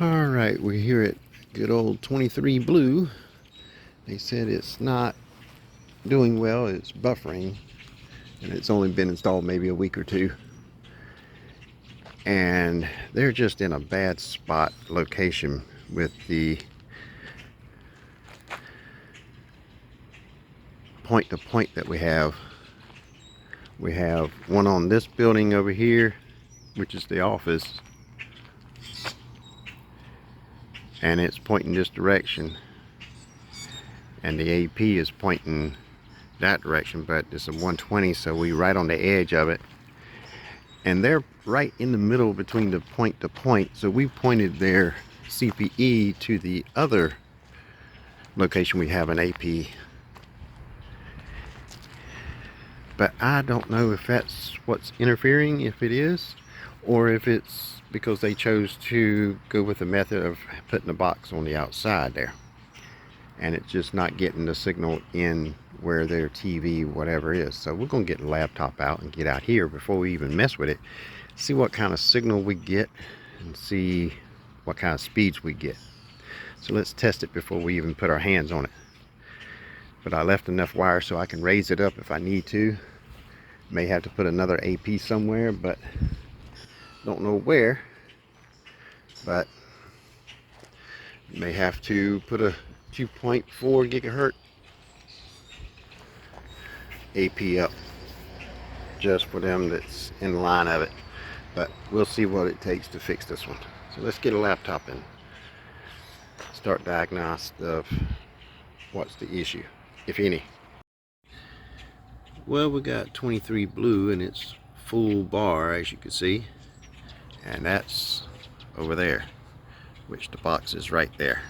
Alright, we're here at good old 23 Blue. They said it's not doing well, it's buffering, and it's only been installed maybe a week or two. And they're just in a bad spot location with the point-to-point that we have. We have one on this building over here, which is the office, and it's pointing this direction, and the AP is pointing that direction, but it's a 120, so we right on the edge of it, and they're right in the middle between the point to point. So we pointed their CPE to the other location we have an AP, but I don't know if that's what's interfering, if it is, or if it's because they chose to go with the method of putting a box on the outside there, and it's just not getting the signal in where their TV whatever is. So we're going to get the laptop out and get out here before we even mess with it, see what kind of signal we get and see what kind of speeds we get. So let's test it before we even put our hands on it. But I left enough wire so I can raise it up if I need to. May have to put another AP somewhere, but don't know where. But may have to put a 2.4 gigahertz AP up just for them that's in line of it. But we'll see what it takes to fix this one. So let's get a laptop and start diagnosing of what's the issue, if any. Well, we got 23 Blue and it's full bar, as you can see, and that's over there, which the box is right there.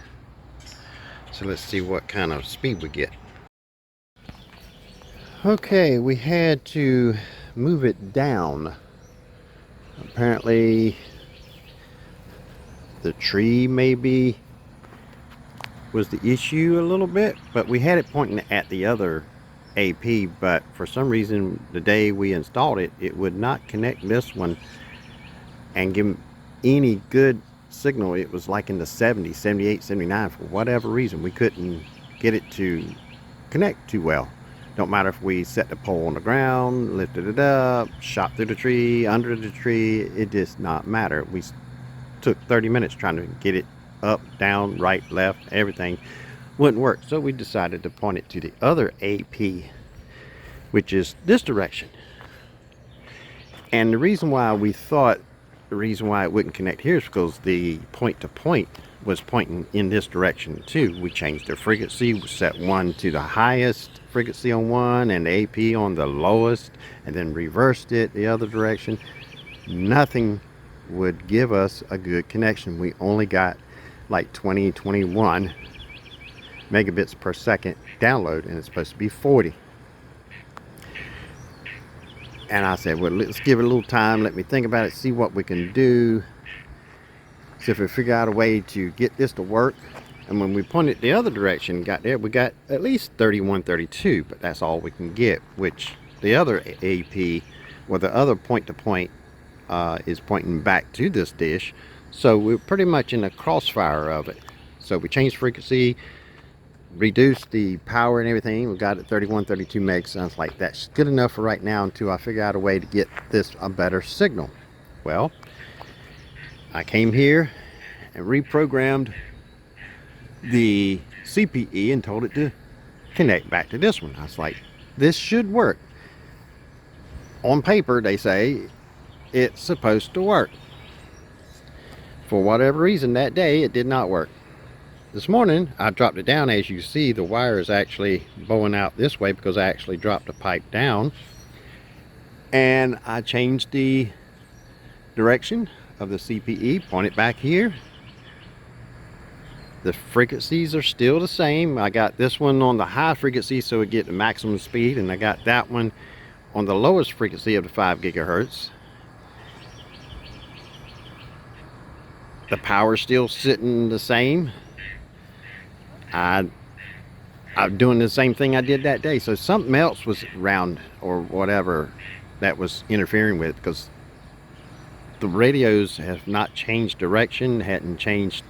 So let's see what kind of speed we get. Okay, we had to move it down. Apparently the tree maybe was the issue a little bit, but we had it pointing at the other AP, but for some reason the day we installed it, it would not connect this one and give any good signal. It was like in the 70, 78, 79. For whatever reason, we couldn't get it to connect too well. Don't matter if we set the pole on the ground, lifted it up, shot through the tree, under the tree, it does not matter. We took 30 minutes trying to get it up, down, right, left, everything wouldn't work. So we decided to point it to the other AP, which is this direction. And the reason why we thought the reason why it wouldn't connect here is because the point to point was pointing in this direction too. We changed the frequency, we set one to the highest frequency on one and the AP on the lowest, and then reversed it the other direction. Nothing would give us a good connection. We only got like 21 megabits per second download, and it's supposed to be 40. And I said, well, let's give it a little time, let me think about it, see what we can do, see if we figure out a way to get this to work. And when we pointed the other direction, got there, we got at least 31, 32, but that's all we can get, which the other AP, well, the other point to point is pointing back to this dish. So we're pretty much in the crossfire of it. So we changed frequency, reduced the power and everything. We got it 31, 32 megs. Sounds like that's good enough for right now until I figure out a way to get this a better signal. Well, I came here and reprogrammed the CPE and told it to connect back to this one. I was like, this should work. On paper, they say it's supposed to work. For whatever reason that day, it did not work. This morning, I dropped it down. As you see, the wire is actually bowing out this way because I actually dropped the pipe down. And I changed the direction of the CPE, point it back here. The frequencies are still the same. I got this one on the high frequency so it get the maximum speed, and I got that one on the lowest frequency of the 5 gigahertz. The power's still sitting the same. I'm doing the same thing I did that day. So something else was around or whatever that was interfering with, because the radios have not changed direction, hadn't changed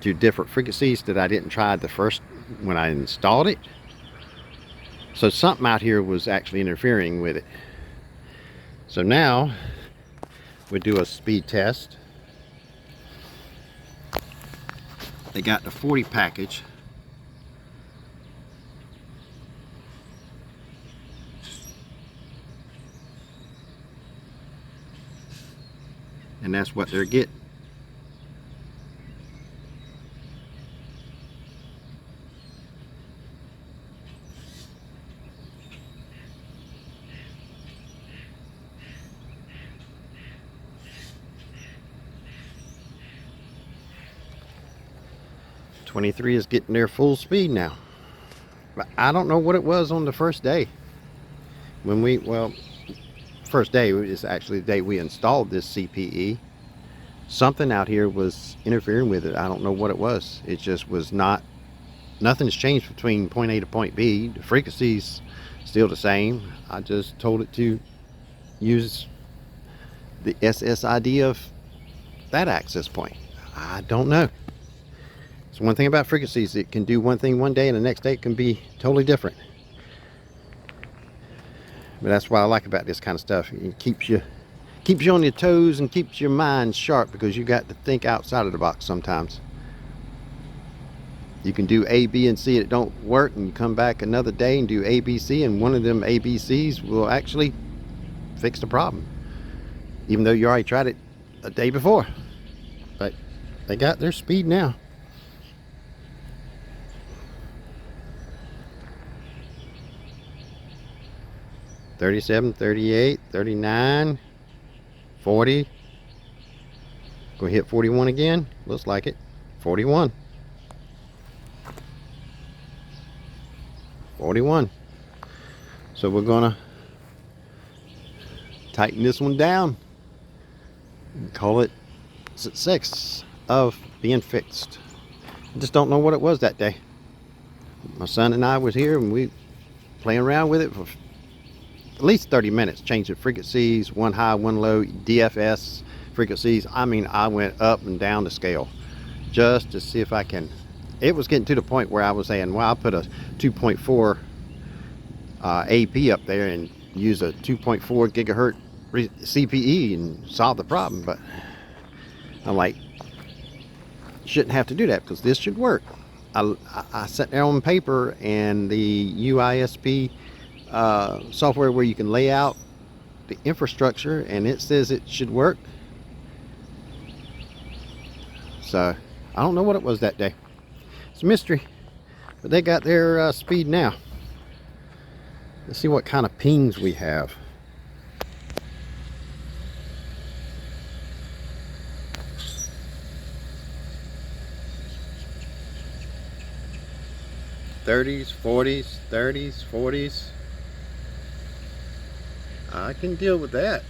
to different frequencies that I didn't try the first when I installed it. So something out here was actually interfering with it. So now we do a speed test. They got the 40 package. And that's what they're getting. '23 is getting their full speed now. But I don't know what it was on the first day. When we, well, first day is actually the day we installed this CPE. Something out here was interfering with it. I don't know what it was. It just was not, nothing's changed between point A to point B. The frequency's still the same. I just told it to use the SSID of that access point. I don't know. It's one thing about frequencies. It can do one thing one day and the next day it can be totally different. But that's what I like about this kind of stuff. It keeps you on your toes and keeps your mind sharp, because you got to think outside of the box sometimes. You can do A, B, and C, and it don't work, and you come back another day and do A, B, C, and one of them A, B, C's will actually fix the problem, even though you already tried it a day before. But they got their speed now. $37, $38, $39, $40. Go hit 41 again. Looks like it. 41. 41. So we're gonna tighten this one down and call it success of being fixed. I just don't know what it was that day. My son and I was here and we playing around with it for at least 30 minutes, changing frequencies, one high, one low, DFS frequencies. I mean, I went up and down the scale just to see if I can. It was getting to the point where I was saying, well, I'll put a 2.4 AP up there and use a 2.4 gigahertz CPE and solve the problem. But I'm like, you shouldn't have to do that, because this should work. I sat there on paper, and the WISP software where you can lay out the infrastructure, and it says it should work. So I don't know what it was that day. It's a mystery, but they got their speed now. Let's see what kind of pings we have. '30s, '40s, '30s, '40s. I can deal with that.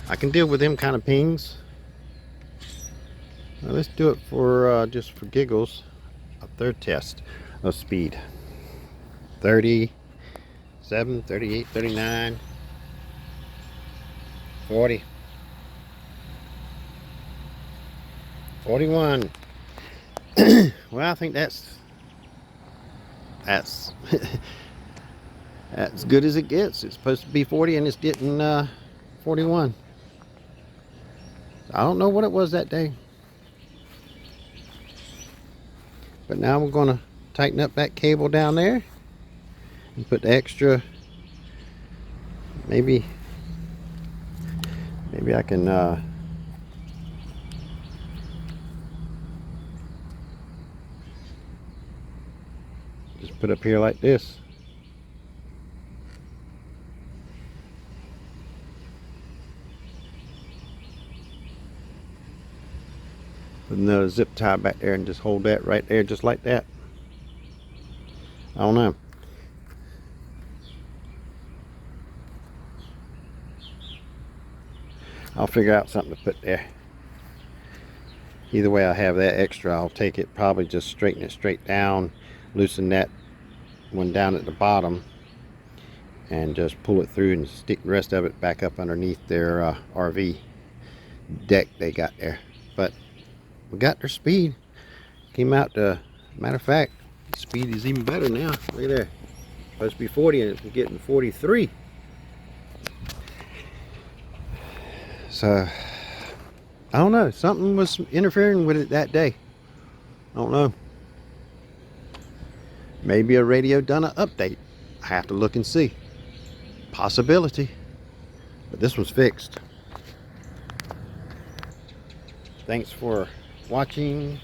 I can deal with them kind of pings. Now let's do it for just for giggles, a third test of speed. 37, 38, 39, 40, 41. Well, I think that's as good as it gets. It's supposed to be 40 and it's getting 41. I don't know what it was that day. But now we're going to tighten up that cable down there and put the extra, maybe I can just put up here like this. With another zip tie back there and just hold that right there just like that. I don't know. I'll figure out something to put there. Either way, I have that extra. I'll take it, probably just straighten it straight down, loosen that one down at the bottom, and just pull it through and stick the rest of it back up underneath their RV deck they got there. But we got their speed. Came out to, matter of fact, speed is even better now. Look at there. Supposed to be 40 and it's getting 43. So I don't know, something was interfering with it that day. I don't know. Maybe a radio done an update. I have to look and see. Possibility. But this was fixed. Thanks for watching,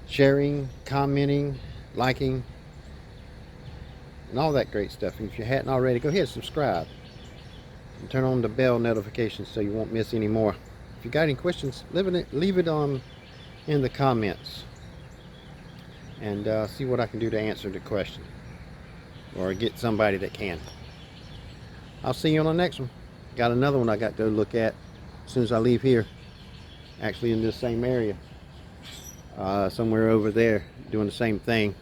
sharing, commenting, liking, and all that great stuff. And if you hadn't already, go ahead and subscribe and turn on the bell notifications so you won't miss any more. If you got any questions, leave it in the comments, and see what I can do to answer the question or get somebody that can. I'll see you on the next one. Got another one I got to look at as soon as I leave here, actually in this same area, somewhere over there doing the same thing.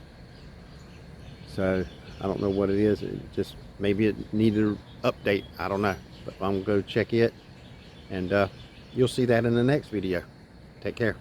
So I don't know what it is. It just, maybe it needed an update, I don't know, but I'm gonna go check it, and you'll see that in the next video. Take care.